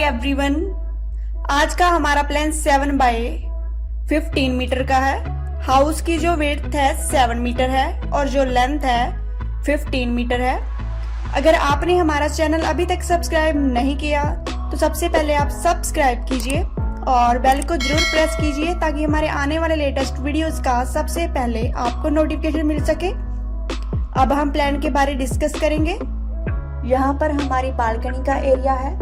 Everyone, आज का हमारा प्लान 7 बाय 15 मीटर का है। हाउस की जो विड्थ है 7 मीटर है और जो लेंथ है 15 मीटर है। अगर आपने हमारा चैनल अभी तक सब्सक्राइब नहीं किया तो सबसे पहले आप सब्सक्राइब कीजिए और बेल को जरूर प्रेस कीजिए ताकि हमारे आने वाले लेटेस्ट वीडियोस का सबसे पहले आपको नोटिफिकेशन मिल सके। अब हम प्लान के बारे डिस्कस करेंगे। यहाँ पर हमारी बालकनी का एरिया है।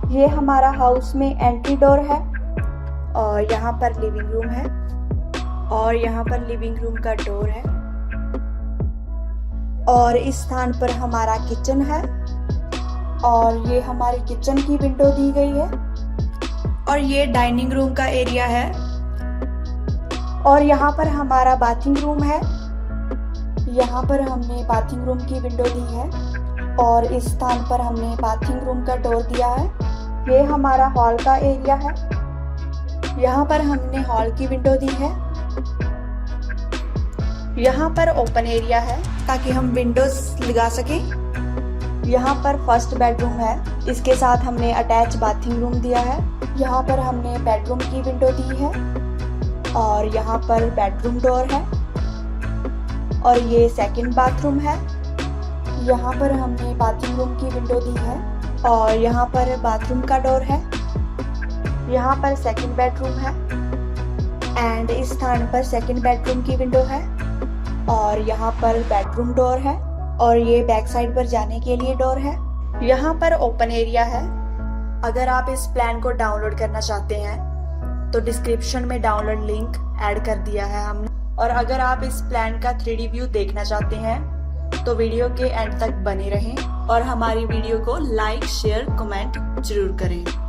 ये हमारा हाउस में एंट्री डोर है और यहाँ पर लिविंग रूम है और यहाँ पर लिविंग रूम का डोर है और इस स्थान पर हमारा किचन है और ये हमारी किचन की विंडो दी गई है और ये डाइनिंग रूम का एरिया है और यहाँ पर हमारा बाथिंग रूम है। यहाँ पर हमने बाथिंग रूम की विंडो दी है और इस स्थान पर हमने बाथिंग रूम का डोर दिया है। ये हमारा हॉल का एरिया है। यहाँ पर हमने हॉल की विंडो दी है। यहाँ पर ओपन एरिया है ताकि हम विंडोज लगा सकें। यहाँ पर फर्स्ट बेडरूम है, इसके साथ हमने अटैच बाथिंग रूम दिया है। यहाँ पर हमने बेडरूम की विंडो दी है और यहाँ पर बेडरूम डोर है और ये सेकंड बाथरूम है। यहाँ पर हमने बाथिंग रूम की विंडो दी है और यहाँ पर बाथरूम का डोर है। यहाँ पर सेकंड बेडरूम है एंड इस स्थान पर सेकंड बेडरूम की विंडो है और यहाँ पर बेडरूम डोर है और ये बैक साइड पर जाने के लिए डोर है। यहाँ पर ओपन एरिया है। अगर आप इस प्लान को डाउनलोड करना चाहते हैं तो डिस्क्रिप्शन में डाउनलोड लिंक ऐड कर दिया है हमने। और अगर आप इस प्लान का 3D व्यू देखना चाहते हैं तो वीडियो के एंड तक बने रहें और हमारी वीडियो को लाइक, शेयर, कमेंट जरूर करें।